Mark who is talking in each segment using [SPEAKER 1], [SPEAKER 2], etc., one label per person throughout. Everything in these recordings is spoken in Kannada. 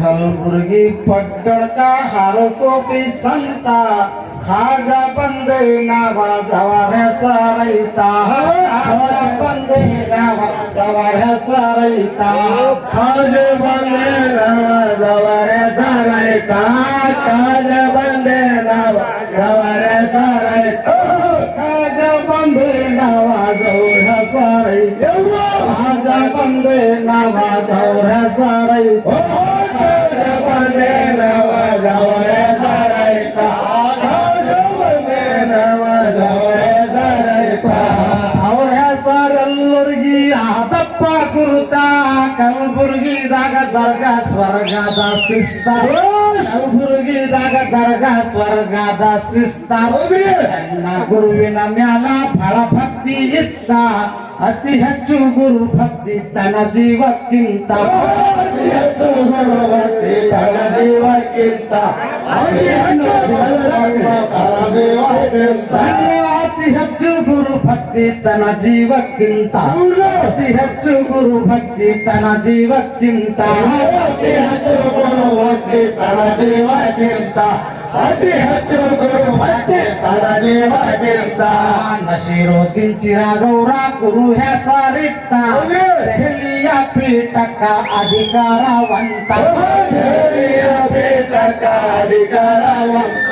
[SPEAKER 1] कलबुर्गी पट्टण का हारोसोपी संता खाजा बंदे नावा जवाऱ्याचा रैता खाजा बंदे नावा जवाऱ्याचा रैता
[SPEAKER 2] खाजा बंदे नावा जवाऱ्याचा रैता खाजा बंदे नावा जवाऱ्याचा रैता
[SPEAKER 1] खाजा बंदे नावा जवाऱ्याचा रैता खाजा बंदे नावा जवाऱ्याचा रैता
[SPEAKER 2] खाजा बंदे नावा जवाऱ्याचा रैता
[SPEAKER 1] ಕಲಬುರ್ಗಿದಾಗ ದರ್ಗಾ ಸ್ವರ್ಗದ ಶಿಸ್ತ ಕಲಬುರ್ಗಿದಾಗ ದರ್ಗಾ ಸ್ವರ್ಗದ ಶಿಸ್ತ ನನ್ನ ಗುರುವಿನ ಮ್ಯಾಲ ಫಳ ಭಕ್ತಿ ಇತ್ತ ಅತಿ ಹೆಚ್ಚು ಗುರು ಭಕ್ತಿ ತನ್ನ ಜೀವಕ್ಕಿಂತ
[SPEAKER 2] ಅತಿ ಹೆಚ್ಚು ಗುರು ಭಕ್ತಿ ತನ್ನ ಜೀವಕ್ಕಿಂತ ಅತಿ ಹೆಚ್ಚು ಜೀವಕ್ಕಿಂತ
[SPEAKER 1] ಅತಿ ಹೆಚ್ಚು ಗುರು ಭಕ್ತಿ ತನ್ನ ಜೀವಕ್ಕಿಂತ ಅತಿ ಹೆಚ್ಚು ಗುರು ಭಕ್ತಿ ತನ್ನ ಜೀವಕ್ಕಿಂತ
[SPEAKER 2] ಅತಿ ಹೆಚ್ಚು ಗುರು ಭಕ್ತಿ ತನ್ನ ಜೀವಕ್ಕಿಂತ ಅತಿ ಹೆಚ್ಚು ಗುರು ಭಕ್ತಿ ತನ್ನ ಜೀವಕ್ಕಿಂತ
[SPEAKER 1] नशिरोतीन चिरागौरा गुरु ह्याचा रिक्ता दहलिया पीठक अधिकारावंत
[SPEAKER 2] दहलिया पीठक अधिकारावंत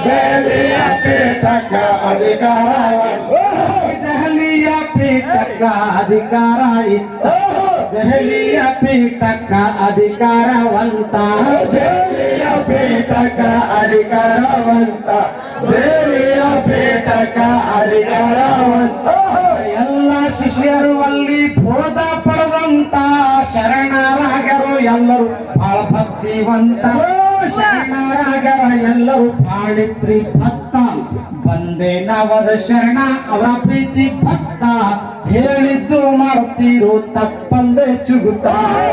[SPEAKER 2] दहलिया पीठक अधिकारावंत
[SPEAKER 1] दहलिया पीठक अधिकारायित दहलिया पीठक अधिकारावंत
[SPEAKER 2] दहलिया पीठक अधिकारावंತ ದಹಲಿಯ ಪೀಠಕ ಅಧಿಕಾರವಂತ
[SPEAKER 1] ಎಲ್ಲ ಶಿಷ್ಯರು ಅಲ್ಲಿ ಬೋಧ ಪಡೆದಂತ ಶರಣರಾಗರು ಎಲ್ಲರೂ ಬಹಳ ಭಕ್ತಿವಂತ ಶರಣರಾಗರ ಎಲ್ಲರೂ ಪಾಣಿತ್ರಿ ಭಕ್ತ ಬಂದೆ ನವದ ಶರಣ ಅವರ ಪ್ರೀತಿ ಭಕ್ತ ಹೇಳಿದ್ದು ಮಾಡ್ತೀರೋ ತಪ್ಪಲ್ಲೇ ಚುಗುತ್ತ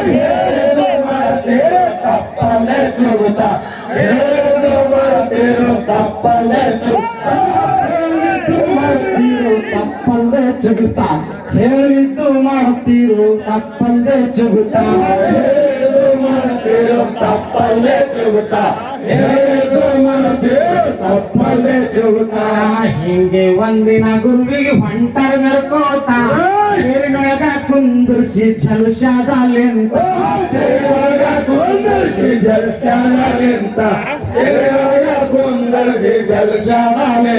[SPEAKER 2] ಹೇಳಿದ್ದು ಮಾಡ್ತೀರೋ ತಪ್ಪಲ್ಲೇ ಚುಗುತ್ತ ಹೇಳಿದ್ದು ಮಾಡ್ತೀರೋ ತಪ್ಪಲ್ಲೇ ಚುಗುತ್ತ
[SPEAKER 1] ತಪ್ಪಲ್ಲೇ ಚುಗುತ್ತ ಹೇಳಿದ್ದು ಮಾಡ್ತೀರೋ ತಪ್ಪಲ್ಲೇ ಚುಗುತ್ತ
[SPEAKER 2] ಹೇಳಿದ್ದು ಮಾಡ್ತೀರೋ ತಪ್ಪಲ್ಲೇ ಚುಗುತ್ತ ಹೇಳಿದ್ದು ಮಾಡ್ತೀರೋ ತಪ್ಪಲ್ಲೇ ಚುಗುತ್ತ
[SPEAKER 1] ಹಿಂಗೆ ಒಂದಿನ ಗುರುವಿಗೆ ಹೊಂಟರ್ ಮೆರ್ಕೋತ ನೀರಿನೊಳಗ ಕುಂದುರ್ಸಿ ಜಲಶಾದಲೆಂತ
[SPEAKER 2] ನೀರಿನೊಳಗ ಕುಂದರ್ಸಿ ಜಲಶಾದಲೆಂತ ನೀರಿನೊಳಗ ಕುಂದರ್ಸಿ ಜಲಶಾದಲೆ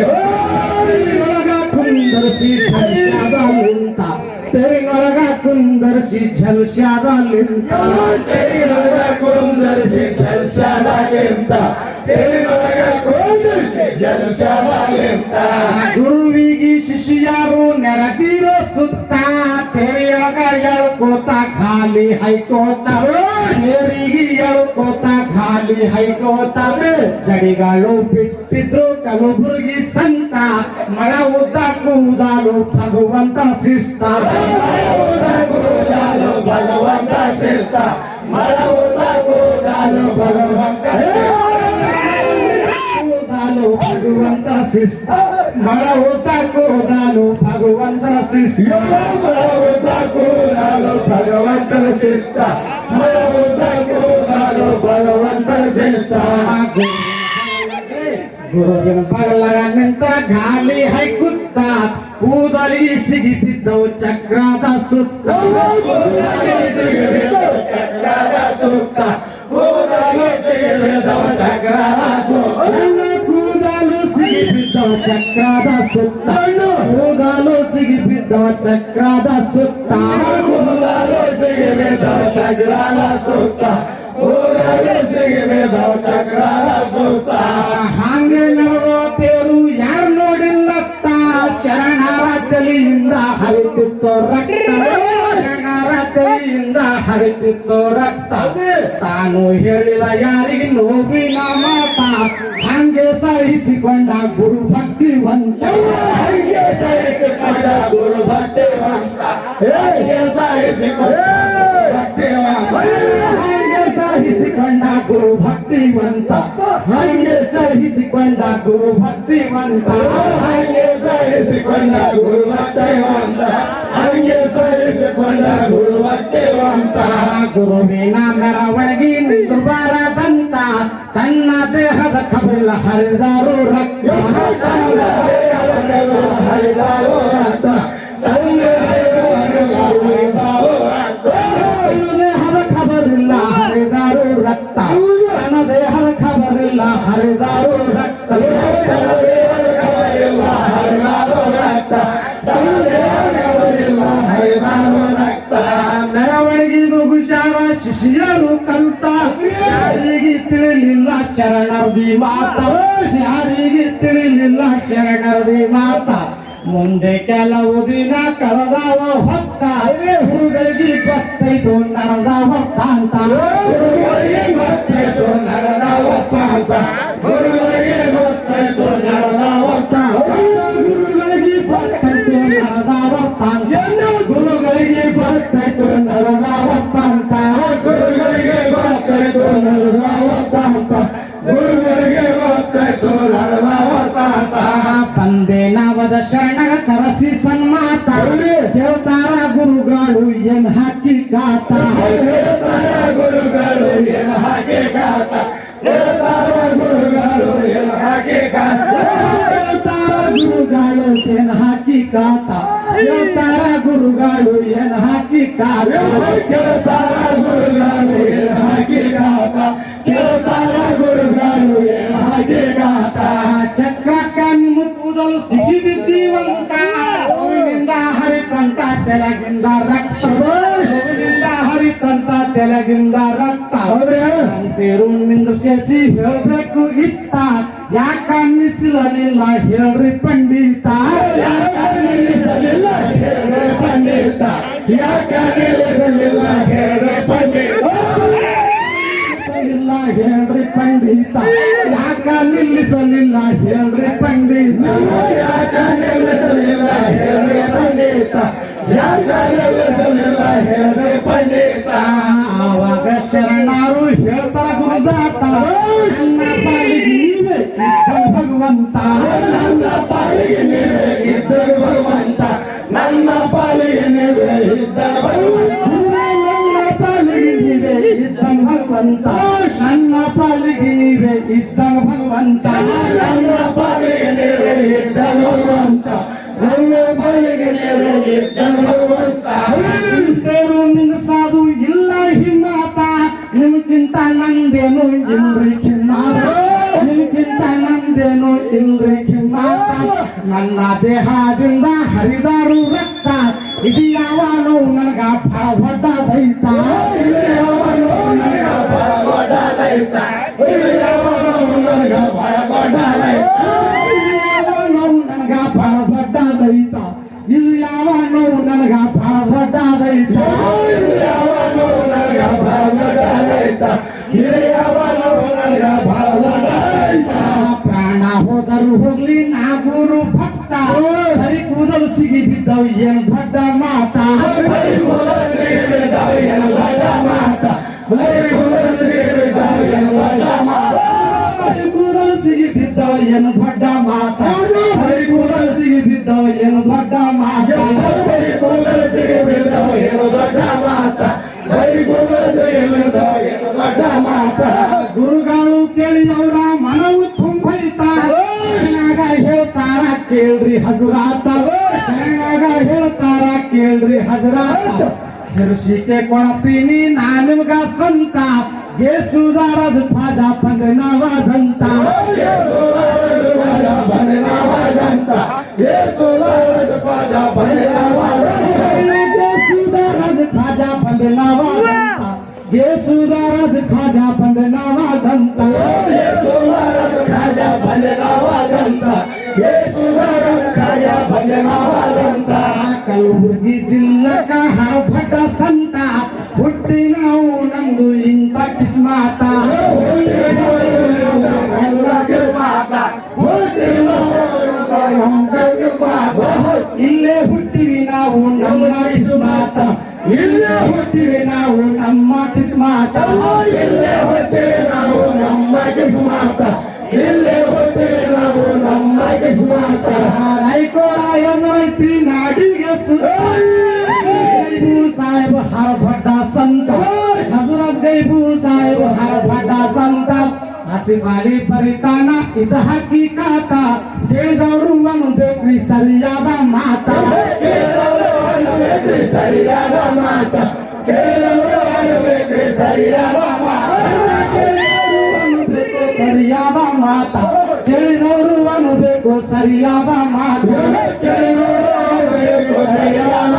[SPEAKER 1] ಕುಂದರ್ಸಿ ಜಲಶಾದಲೆಂತ ತೆರಿನೊಳಗ ಕುಂದರ್ಸಿ ಜಲಶಾದಲೆಂತ
[SPEAKER 2] ತೆರಿನೊಳಗ ಕುಂದರ್ಸಿ ಜಲಶಾದಲೆಂತ ತೆರಿನೊಳಗ ಕುಂದರ್ಸಿ ಜಲಶಾದಲೆಂತ
[SPEAKER 1] ಗುರುವಿಗೆ ಶಿಷ್ಯರು ನೆರೆದಿರೋ ಸುತ್ತ ತೆರೆಯೊಳಗ ಎಳ್ಕೋತ ಖಾಲಿ ಹೈಕೋತ ತೆರಿಗೆ ಎಳ್ಕೋತ ಖಾಲಿ ಹೈಕೋತ ಜಡಿಗಳು ಬಿಟ್ಟಿದ್ರು ಕಲಬುರ್ಗಿ ಸಂತ ಮಳ ಉದ್ದ ಕೂದಾಲು ಭಗವಂತ ಶಿಸ್ತ
[SPEAKER 2] ಕೂದಾಲು ಭಗವಂತ ಶಿಸ್ತ ಮಳ ಉದ್ದ ಕೂದಾಲು ಭಗವಂತ
[SPEAKER 1] ಕೂದಾಲು ಭಗವಂತ ಶಿಸ್ತ ಮಳ ಉದ್ದ ಕೂದಾಲು ಭಗವಂತ ಶಿಸ್ತ
[SPEAKER 2] ಮಳ ಉದ್ದ ಕೂದಾಲು ಭಗವಂತನ ಶಿಸ್ತ ಮಳ ಉದ್ದ ಕೂದಾಲು ಭಗವಂತನ ಶಿಸ್ತ
[SPEAKER 1] ಗುರುವಿನ ಬಗಲಾಗ ನಿಂತ ಗಾಲಿ ಹೈಕುತ್ತ ಕೂದಲಿಗೆ ಸಿಗಿಬಿದ್ದವು ಚಕ್ರದ ಸುತ್ತ
[SPEAKER 2] ಚಕ್ರದ ಸುತ್ತ ಕೂದಲು ಸಿಗಿಬಿದ್ದವು ಚಕ್ರದ ಸುತ್ತ
[SPEAKER 1] ಕೂದಲು ಸಿಗಿಬಿದ್ದವು ಚಕ್ರದ ಸುತ್ತ ಕೂದಲು ಸಿಗಿಬಿದ್ದವ ಚಕ್ರದ ಸುತ್ತ
[SPEAKER 2] ಕೂದಲು ಸಿಗಿಬಿದ್ದವು ಚಕ್ರದ ಸುತ್ತ ಕೂದಲು ಸಿಗಿಬಿದ್ದವು ಚಕ್ರದ ಸುತ್ತ
[SPEAKER 1] ಹಾಗೆ ನರವತ್ತೇರು ಯಾರು ನೋಡಿಲ್ಲತ್ತ ಶರಣರ ತಲೆಯಿಂದ ಹರಿತಿತ್ತು ರಕ್ತ ಶರಣರ ತಲೆಯಿಂದ ಹರಿತಿತ್ತು ರಕ್ತ ತಾನು ಹೇಳಿದ ಯಾರಿಗೆ ನೋವಿನ ಮಾತ ಹಂಗೆ ಸಹಿಸಿಕೊಂಡ ಗುರು ಭಕ್ತಿವಂತ
[SPEAKER 2] ಹಂಗೆ ಸಹಿಸಿಕೊಂಡ ಗುರು ಭಕ್ತಿವಂತ ಹಂಗೆ ಸಹಿಸಿಕೊಂಡ ಭಕ್ತಿವಂತ
[SPEAKER 1] ಹಂಗೆ ಸಹಿಸಿಕೊಂಡ ಗುರು ಭಕ್ತಿವಂತ ಹಂಗೆ ಸಹಿಸಿಕೊಂಡ ಗುರು ಭಕ್ತಿವಂತ
[SPEAKER 2] ಹಂಗೆ ಸಹಿಸಿಕೊಂಡ ಗುರು ಭಕ್ತಿವಂತ ಹಂಗೆ ಸಹಿಸಿಕೊಂಡ ಗುರು ಭಕ್ತಿವಂತ
[SPEAKER 1] ಗುರುವಿನ ಮೆರವಣಿಗೆ ನಿಂತು ತನ್ನ ದೇಹದ ಖಬರಿಲ್ಲ ಹರಿದಾರು ರಕ್ತ
[SPEAKER 2] ಹರಿದಾರು ರಕ್ತ
[SPEAKER 1] ದೇಹದ ಖಬರಿಲ್ಲ ಹರಿದಾರು ರಕ್ತ ನನ್ನ ದೇಹದ ಖಬರಿಲ್ಲ ಹರಿದಾರು ರಕ್ತ ಮೆರವಣಿಗೆ ಹುಷಾರ ಶಿಷ್ಯರು ಕಲ್ತ ಯಾರಿಗೆ ತಿಳಿಲಿಲ್ಲ ಶರಣರದಿ ಮಾತ ಯಾರಿಗೆ ತಿಳಿಲಿಲ್ಲ ಶರಣರದಿ ಮಾತ ಮುಂದೆ ಕೆಲವು ದಿನ ಕಳೆದವ ಹೊತ್ತ ಹುಡುಗರಿಗೆ ಗೊತ್ತೈತು ನಡೆದ ಹೊತ್ತ ಅಂತ
[SPEAKER 2] ಗೊತ್ತಾಯ್ತು ನಡೆದ ಹೊತ್ತ ಅಂತ ಗುರುಗಳಿಗೆ ಗೊತ್ತಾಯ್ತು ನಡೆದ ಹೊತ್ತ
[SPEAKER 1] ಗುರುಗಳಿಗೆ ಗೊತ್ತೈತು ನಡೆದ ಹೊತ್ತ ಅಂತ
[SPEAKER 2] ಗುರುಗಳಿಗೆ ಗೊತ್ತಾಯ್ತು ನಡೆದ ಹೊತ್ತ ಅಂತ ಗುರುಗಳಿಗೆ ಗೊತ್ತಾಯ್ತು ನಡೆದ ಹೊತ್ತ ಅಂತ ಗುರುಗಳಿಗೆ ಗೊತ್ತಾಯ್ತು ನಡೆದ ಹೊತ್ತ ಅಂತ
[SPEAKER 1] ತಂದೆ ನಾವದ ಶರಣಗ ಕರಸಿ ಸನ್ಮಾತ ದೇವತಾರ ಗುರುಗಳು ಏನ್ ಹಾಕಿ ಕಾತ
[SPEAKER 2] ಗುರುಗಳು ಏನು ಹಾಕಿ ಕಾತ ಗುರುಗಳು ಏನು ಹಾಕಿ ಕಾತ
[SPEAKER 1] ದೇವತಾರ ಗುರುಗಳು ಏನ್ ಹಾಕಿ ಕಾತ ದೇವತಾರ ಗುರುಗಳು ಏನ್ ಹಾಕಿ ಕಾತ
[SPEAKER 2] ಕೇಳ್ತಾರ ಗುರುಗಳು ಏನು ಹಾಕಿ ಕಾತ ಕೇಳ್ತಾರ ಗುರುಗಳು ಏನು ಹಾಕಿ ಕಾತ
[SPEAKER 1] ಚಕ್ರಕ್ಕ ನಿಮ್ಮ ಕೂದಲು ಸಿಗಿ ಬಿದ್ದೀವಂತ ಹೂವಿನಿಂದ ಹರಿತಂತ ತೆಲಗಿಂದ ರಕ್ಷ ಹೂವಿನಿಂದ ಹರಿತಂತ ತೆಲಗಿಂದ ರಕ್ತ ಅಂತೀರು ನಿಂದು ಸೇರಿಸಿ ಹೇಳ್ಬೇಕು ಇತ್ತ ಯಾಕ ಅನ್ನಿಸಲಿಲ್ಲ ಹೇಳ್ರಿ ಪಂಡಿತ
[SPEAKER 2] ನಿಲ್ಲಿಸಲಿಲ್ಲ ಹೇಳ್ರೆ ಪಂಡಿತ ಯಾಕೆ ನಿಲ್ಲಿಸಲಿಲ್ಲ ಹೇಳ್ರೆ ಪಂಡಿತ
[SPEAKER 1] ಇಲ್ಲ ಹೇಳ್ರಿ ಪಂಡಿತ ಯಾಕ ನಿಲ್ಲಿಸಲಿಲ್ಲ ಹೇಳ್ರಿ ಪಂಡಿತ
[SPEAKER 2] ಯಾಕೆ ನಿಲ್ಲಿಸಲಿಲ್ಲ ಹೇಳ್ರೆ ಪಂಡಿತ ಯಾಕೆ ನಿಲ್ಲಿಸಲಿಲ್ಲ ಹೇಳ್ರೆ ಪಂಡಿತ
[SPEAKER 1] ಆವಾಗ ಶರಣರು ಹೇಳ್ತಾರ ಗುರುದಾತ ನನ್ನ ಪಾಲಿಗೆ ನೀವೇ ಭಗವಂತ
[SPEAKER 2] ನನ್ನ ಪಾಲಿಗೆ ನೀವೇ ಇದ್ದರು ಭಗವಂತ ನನ್ನ ಪಾಲಿಗೆ ನೀವೇ ಇದ್ದರು ಭಗವಂತ
[SPEAKER 1] ನನ್ನ ಪಾಲಿಗೆ ನೀವೇ ಇದ್ದ ಭಗವಂತ ನನ್ನ ಪಾಲಿಗೆ ನೀವೇ ಇದ್ದ ಭಗವಂತ
[SPEAKER 2] ನನ್ನ ಪಾಲಿಗೆ ನೀವೇ ಇದ್ದರು ಭಗವಂತ ನನ್ನ ಪಾಲಿಗೆ ನೀವೇ ಇದ್ದರು ಭಗವಂತ
[SPEAKER 1] ದೇವರು ನಿಂದ ಸಾಧು ಇಲ್ಲ ಹಿಮ್ಮಾತ ನಿಮ್ಗಿಂತ ನಂದೇನು ಇಲ್ರಿ ಕಿಮ್ಮಾತ ನಿಮ್ಗಿಂತ ನಂದೇನು ಇಲ್ರಿ ಕಿಮ್ಮಾತ ನನ್ನ ದೇಹದಿಂದ ಹರಿದಾರು ರಕ್ತ ಇದು ಯಾವನು ನನಗ ಫಲ ಹೊಡ್ಡದೈತ
[SPEAKER 2] ಯಾವನು ನನಗ ಬಹಳ ದೊಡ್ಡದೈತ ಯಾವನು ನನಗ ಬಹಳ ದೊಡ್ಡದೈತ
[SPEAKER 1] ಯಾವನು ನನಗ ಫಲ ಹೊಡ್ಡದೈತ ಇದು ಯಾವನು ನನಗ ಫಲ ಹೊಡ್ಡದೈತ
[SPEAKER 2] ಯಾವನು ನನಗ ಬಹಳ ದೊಡ್ಡದೈತ ಯಾವನು ನನಗ ಬಹಳ ದೊಡ್ಡದೈತ
[SPEAKER 1] ಪ್ರಾಣ ಹೋದರು ಹೋಗ್ಲಿ ನಾ ಗುರು ಭಕ್ತ ಹರಿ ಕೂದಲು ಸಿಗಿ ಬಿದ್ದವು ಏನು ದೊಡ್ಡ ಮಾತ
[SPEAKER 2] ಹರಿ ಕೂದಲು ಬಿದ್ದಾವ ಏನು ದೊಡ್ಡ ಮಾತ ಹರಿ ಕೂದಲು ಬಿದ್ದಾವ ಏನು ದೊಡ್ಡ ಮಾತ
[SPEAKER 1] ಹರಿ ಕೂದಲು ಸಿಗಿ ಬಿದ್ದವು ಏನು ದೊಡ್ಡ ಮಾತ ಹರಿ ಕೂದಲು ಸಿಗಿ ಬಿದ್ದವು ಏನು ದೊಡ್ಡ ಮಾತ
[SPEAKER 2] ಹರಿ ಕೂದಲು ಬಿದ್ದಾವ ಏನು ದೊಡ್ಡ ಮಾತ ಹರಿ ಕೂದಲು ಬಿದ್ದಾವ ಏನು ದೊಡ್ಡ ಮಾತ
[SPEAKER 1] ಗುರುಗಳು ಕೇಳಿದವರ ಮನವು ತುಂಬೈತ ಶರಣಾಗ ಹೇಳ್ತಾರ ಕೇಳ್ರಿ ಹಜರಾತ ಶರಣಾಗ ಹೇಳ್ತಾರ ಕೇಳ್ರಿ ಹಜರಾತ ಸಿರ್ಸಿಕೆ ಕೊಡ್ತೀನಿ ನಾ ನಿಮ್ಗ ಸಂತ ಗೇಸುದಾರದ ಧ್ವಜ ಬಂದ ನಾವಾದಂತ ಗೇಸುದಾರದ ಧ್ವಜ ಬಂದ ನಾವಾದಂತ ಗೇಸುದಾರದ ಧ್ವಜ ಬಂದ ನಾವಾದಂತ ಕಲಬುರ್ಗಿ ಜಿಲ್ಲಕ ಹರಭಟ ಸಂತ ಹುಟ್ಟಿ ನಾವು ನಮ್ದು ಇಂಥ ಕಿಸ್ಮಾತ ಇಲ್ಲೇ ಹುಟ್ಟಿವಿ ನಾವು ನಮ್ಮ ಕಿಸ್ಮಾತ ಇಲ್ಲೇ ಹುಟ್ಟಿವಿ ನಾವು ನಮ್ಮ ಕಿಸ್ಮಾತ
[SPEAKER 2] ಇಲ್ಲೇ ಹೊಟ್ಟೆವೆ ನಾವು ನಮ್ಮ ಕಿಸ್ಮಾತ ಇಲ್ಲೇ ಹೊಟ್ಟೆವೆ ನಾವು ನಮ್ಮ ಕಿಸ್ಮಾತ
[SPEAKER 1] ರಾಯಕೋಡ ಎದುರೈತ್ರಿ ನಾಡಿಗೆ ಗೈಬು ಸಾಹೇಬ್ ಹರಭಟ ಸಂತ ಹಜರತ್ ಗೈಬು ಸಾಹೇಬ್ ಹರಭಟ ಸಂತ ಪಾಸಿಪಾಲಿ ಪರಿತಾನ ಇದ ಹಕ್ಕಿಕಾತ ಕೇಳಿದವರು ಅನ್ಬೇಕ್ರಿ ಸರಿಯಾದ ಮಾತ
[SPEAKER 2] ಸರಿಯಾದ ಮಾತ ಕೇಳಲು ಆಗಬೇಕ್ರಿ ಸರಿಯಾದ
[SPEAKER 1] ಸರಿಯಾದ ಮಾತ ಕೇಳಿದವರು ಅನ್ಬೇಕು ಸರಿಯಾದ ಮಾತು
[SPEAKER 2] ಕೇಳಲು ಆಗಬೇಕು ಸರಿಯಾದ